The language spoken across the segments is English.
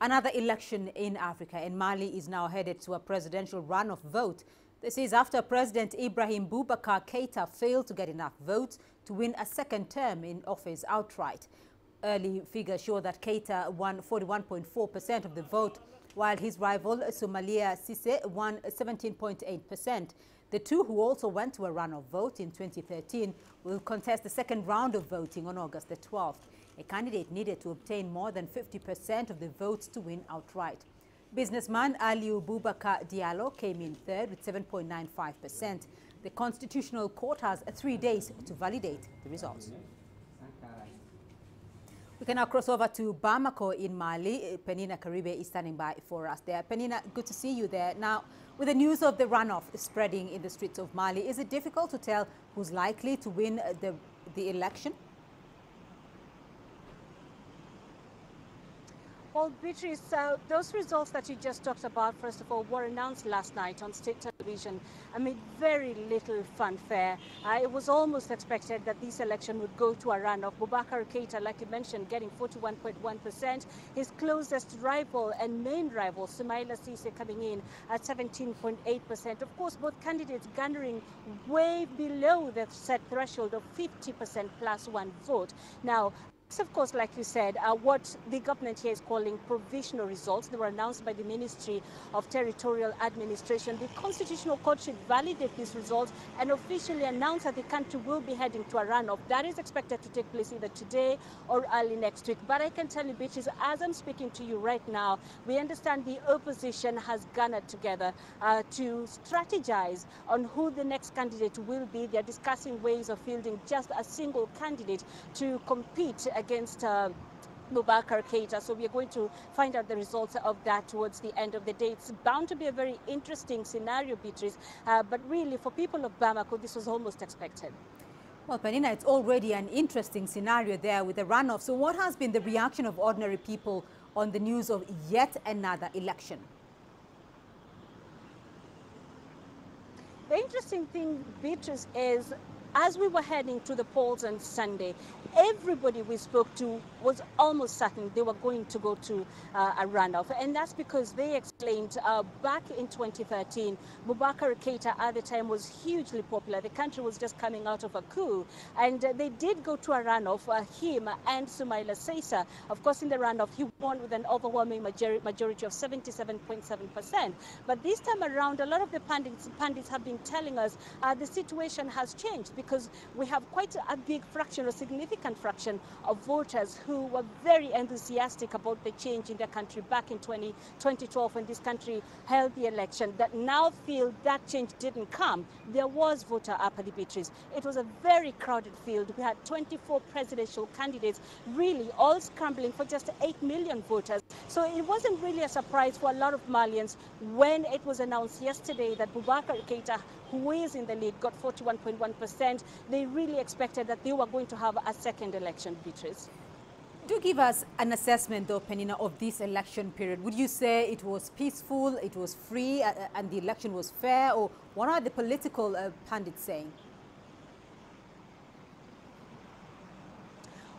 Another election in Africa, and Mali is now headed to a presidential runoff vote. This is after President Ibrahim Boubacar Keita failed to get enough votes to win a second term in office outright. Early figures show that Keita won 41.4% of the vote, while his rival Keita and Cisse won 17.8%. The two, who also went to a runoff vote in 2013, will contest the second round of voting on August the 12th. A candidate needed to obtain more than 50% of the votes to win outright. Businessman Aliou Boubacar Diallo came in third with 7.95%. The Constitutional Court has 3 days to validate the results. We can now cross over to Bamako in Mali. Penina Karibe is standing by for us there. Penina, good to see you there. Now, with the news of the runoff spreading in the streets of Mali, is it difficult to tell who's likely to win the election? Well, Beatrice, those results that you just talked about, first of all, were announced last night on state television amid very little fanfare. It was almost expected that this election would go to a runoff. Boubacar Keita, like you mentioned, getting 41.1%. His closest rival and main rival, Keita and Cisse, coming in at 17.8%. Of course, both candidates garnering way below the set threshold of 50% plus one vote. Now, of course, like you said, what the government here is calling provisional results. They were announced by the Ministry of Territorial Administration. The Constitutional Court should validate these results and officially announce that the country will be heading to a runoff. That is expected to take place either today or early next week. But I can tell you, Beatrice, as I'm speaking to you right now, we understand the opposition has gathered together to strategize on who the next candidate will be. They're discussing ways of fielding just a single candidate to compete against Boubacar Keita. So we are going to find out the results of that towards the end of the day. It's bound to be a very interesting scenario, Beatrice, but really for people of Bamako, this was almost expected. Well, Penina, it's already an interesting scenario there with the runoff. So what has been the reaction of ordinary people on the news of yet another election? The interesting thing, Beatrice, is as we were heading to the polls on Sunday, everybody we spoke to was almost certain they were going to go to a runoff. And that's because they explained back in 2013, Boubacar Keita at the time was hugely popular. The country was just coming out of a coup. And they did go to a runoff, him and Keita and Cisse. Of course, in the runoff, he won with an overwhelming majority of 77.7%. But this time around, a lot of the pundits have been telling us the situation has changed, because we have quite a big fraction, a significant fraction of voters who were very enthusiastic about the change in their country back in 2012 when this country held the election, that now feel that change didn't come. There was voter apathy, Beatrice. It was a very crowded field. We had 24 presidential candidates, really all scrambling for just 8 million voters. So it wasn't really a surprise for a lot of Malians when it was announced yesterday that Boubacar Keita, who is in the lead, got 41.1%. They really expected that they were going to have a second election, Beatrice. Do give us an assessment, though, Penina, of this election period. Would you say it was peaceful, it was free, and the election was fair? Or what are the political pundits saying?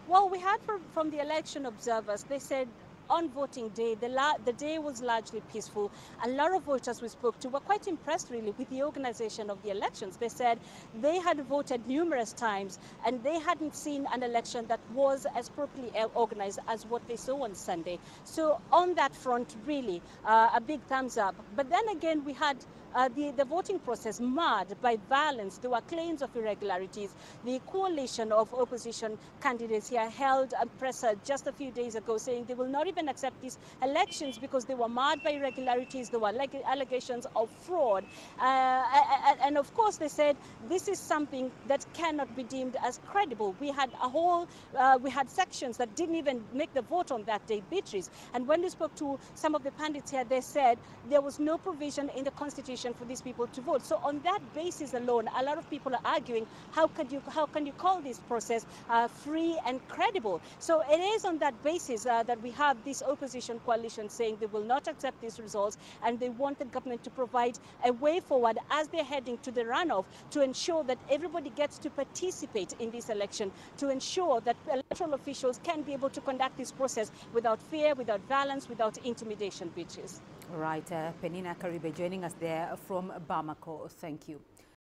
Well, we heard from the election observers. They said on voting day, the day was largely peaceful. A lot of voters we spoke to were quite impressed, really, with the organization of the elections. They said they had voted numerous times and they hadn't seen an election that was as properly organized as what they saw on Sunday. So on that front, really, a big thumbs up. But then again, we had the voting process marred by violence. There were claims of irregularities. The coalition of opposition candidates here held a presser just a few days ago saying they will not even accept these elections because they were marred by irregularities. There were allegations of fraud. And of course, they said this is something that cannot be deemed as credible. We had we had sections that didn't even make the vote on that day, Beatrice. And when we spoke to some of the pundits here, they said there was no provision in the Constitution opposition for these people to vote. So on that basis alone, a lot of people are arguing, how can you call this process free and credible? So it is on that basis that we have this opposition coalition saying they will not accept these results, and they want the government to provide a way forward as they're heading to the runoff to ensure that everybody gets to participate in this election, to ensure that electoral officials can be able to conduct this process without fear, without violence, without intimidation, Beatrice. Right, Penina Karibe joining us there from Bamako. Thank you.